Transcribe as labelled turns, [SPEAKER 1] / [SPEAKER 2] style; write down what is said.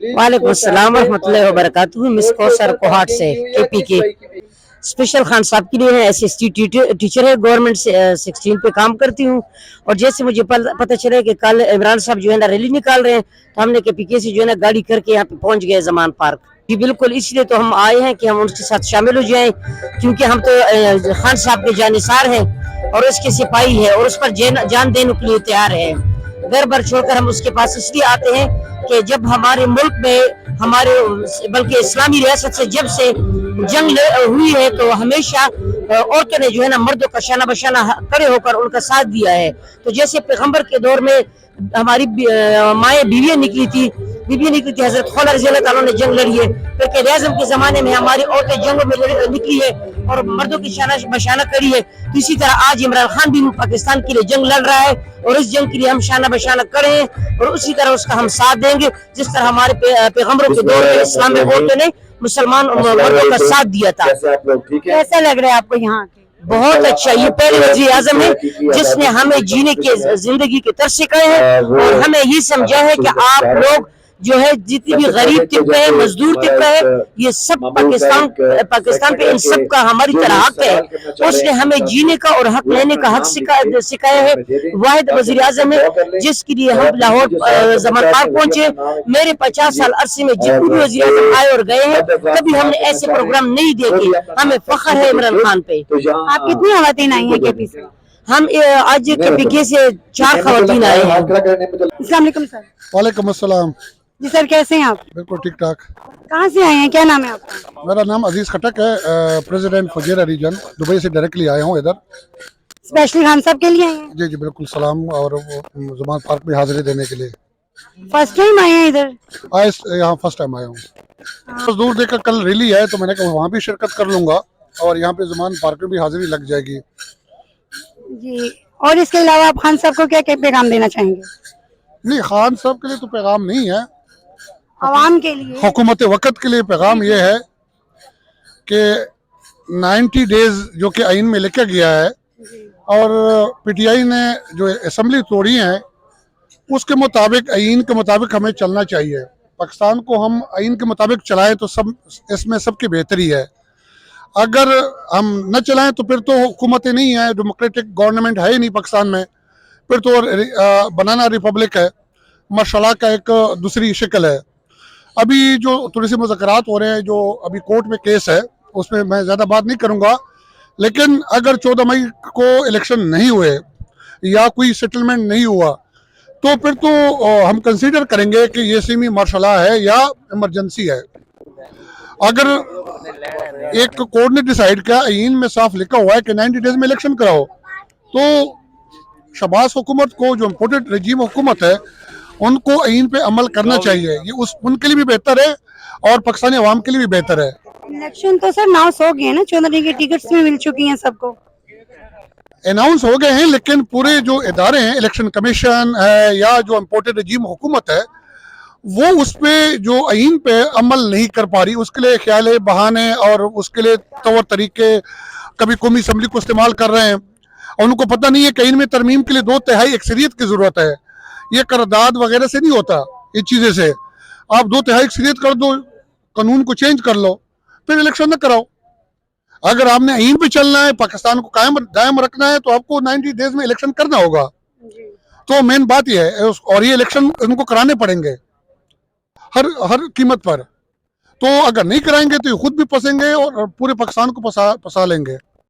[SPEAKER 1] वालेकुम अस्सलाम रहमतुल्लाहि व बरकातुहू। मिस कौसर कोहाट से केपी के स्पेशल खान साहब के लिए है। एसएसटी टीचर है, गवर्नमेंट 16 पे काम करती हूँ। और जैसे मुझे पता चला कि कल इमरान साहब जो है ना रैली निकाल रहे हैं, तो हमने केपीके से जो है ना गाड़ी करके यहाँ पे पहुँच गए जमान पार्क। जी बिल्कुल, इसलिए तो हम आए हैं कि हम उनके साथ शामिल हो जाएं, क्योंकि हम तो खान साहब के जानिसार हैं और उसके सिपाही है और उस पर जान देने के लिए तैयार है। घर भर छोड़कर हम उसके पास इसलिए आते हैं कि जब हमारे मुल्क में हमारे बल्कि इस्लामी रियासत से जब से जंग हुई है, तो हमेशा औरतों ने जो है ना मर्दों का शाना बशाना खड़े होकर उनका साथ दिया है। तो जैसे पैगंबर के दौर में हमारी माएँ बीवियाँ निकली थी हजरत खौला रज़ी अल्लाह ताला ने जंग लड़ी है। फिर क़ायद आज़म के ज़माने में हमारी औरतें जंगों में निकली है और मर्दों की शाना बशाना करी है। तो इसी तरह आज इमरान खान भी पाकिस्तान के लिए जंग लड़ रहा है और इस जंग के लिए हम शाना बशाना करे हैं और उसी तरह उसका हम साथ देंगे, जिस तरह हमारे पैगंबरों के दौर में इस्लाम में औरतों ने मुसलमान मर्दों का साथ दिया था।
[SPEAKER 2] कैसा लग रहा है आपको यहाँ आके?
[SPEAKER 1] बहुत अच्छा, ये पहले वज़ीर आज़म है जिसने हमें जीने के जिंदगी के तर्ज सिखाए हैं और हमें ये समझा है कि आप लोग जो है जितनी भी गरीब तबका है, मजदूर तबका है, ये सब पाकिस्तान पे इन सब का हमारी तरह हक है। उसने हमें जीने का और हक लेने का हक सिखाया है। वाहिद वज़ीर आज़म है जिसके लिए हम लाहौर जमान पार्क पहुंचे। मेरे 50 साल अरसे में जितने भी वज़ीर आज़म आए और गए हैं, कभी हमने ऐसे प्रोग्राम नहीं देखे। हमें फख्र है इमरान खान पे।
[SPEAKER 2] आप कितनी खवातीन आई हैं केपी से?
[SPEAKER 1] हम आज केपीके से 4 खवातीन आए हैं।
[SPEAKER 2] अस्सलाम वालेकुम सर।
[SPEAKER 3] वालेकुम अस्सलाम।
[SPEAKER 2] जी सर, कैसे हैं आप?
[SPEAKER 3] बिल्कुल ठीक ठाक।
[SPEAKER 2] कहाँ से आए हैं, क्या नाम है आपका?
[SPEAKER 3] मेरा नाम अजीज खटक है, प्रेसिडेंट फजीरा रीजन, दुबई से डायरेक्टली आया हूँ इधर।
[SPEAKER 2] स्पेशली खान साहब के लिए आए हैं?
[SPEAKER 3] जी जी बिल्कुल, सलाम और जमान पार्क में हाजिरी देने के लिए।
[SPEAKER 2] फर्स्ट टाइम आए हैं इधर?
[SPEAKER 3] आज यहाँ फर्स्ट टाइम आया हूँ। तो दूर देखकर कल रैली है, तो मैंने कहा वहाँ भी शिरकत कर लूँगा और यहाँ पे जमान पार्क में भी हाजिरी लग जाएगी।
[SPEAKER 2] जी, और इसके अलावा आप खान साहब को क्या क्या पैगाम देना चाहेंगे?
[SPEAKER 3] नहीं, खान साहब के लिए तो पैगाम नहीं है,
[SPEAKER 2] आवाम के लिए,
[SPEAKER 3] हुकूमत वक़्त के लिए पैगाम ये है कि 90 डेज जो कि आइन में लिखा गया है और पीटीआई ने जो असम्बली तोड़ी है, उसके मुताबिक आइन के मुताबिक हमें चलना चाहिए। पाकिस्तान को हम आइन के मुताबिक चलाएं तो सब इसमें सबकी बेहतरी है। अगर हम न चलाएं तो फिर तो हुकूमतें नहीं है, डेमोक्रेटिक गवर्नमेंट है ही नहीं पाकिस्तान में, फिर तो बनाना रिपब्लिक है, माशाल्लाह का एक दूसरी शक्ल है। अभी जो थोड़ी सी मुज़ाकरात हो रहे हैं, जो अभी कोर्ट में केस है, उसमें मैं ज़्यादा बात नहीं करूँगा, लेकिन अगर 14 मई को इलेक्शन नहीं हुए या कोई सेटलमेंट नहीं हुआ तो फिर तो हम कंसीडर करेंगे कि ये सेमी मार्शल है या इमरजेंसी है। अगर एक कोर्ट ने डिसाइड किया, आइन में साफ लिखा हुआ है कि 90 डेज में इलेक्शन कराओ, तो शहबाज हुकूमत को, जो इम्पोर्टेड रजीम हुकूमत है, उनको आइन पे अमल करना चाहिए। ये उनके लिए भी बेहतर है और पाकिस्तानी अवाम के लिए भी बेहतर है।
[SPEAKER 2] इलेक्शन तो सर अनाउंस हो गए हैं ना, 14 की टिकट्स भी मिल चुकी हैं सबको।
[SPEAKER 3] अनाउंस हो गए हैं, लेकिन पूरे जो इदारे हैं, इलेक्शन कमीशन है या जो इम्पोर्टेड रजीम हुकूमत है, वो उस पर जो आइन पे अमल नहीं कर पा रही। उसके लिए ख्याल बहाने और उसके लिए तौर तरीके कभी कौमी असम्बली को इस्तेमाल कर रहे हैं और उनको पता नहीं है कि आइन में तरमीम के लिए 2/3 अक्सरियत की ज़रूरत है। ये करारदाद वगैरह से नहीं होता, ये चीज़ें से आप 2/3 अक्सरियत कर दो, कानून को चेंज कर लो, फिर इलेक्शन न कराओ। अगर आपने आइन पे चलना है, पाकिस्तान को कायम दायम रखना है, तो आपको 90 डेज में इलेक्शन करना होगा। तो मेन बात यह है, और ये इलेक्शन उनको कराने पड़ेंगे हर कीमत पर। तो अगर नहीं कराएंगे तो ये खुद भी फंसेंगे और पूरे पाकिस्तान को फंसा लेंगे।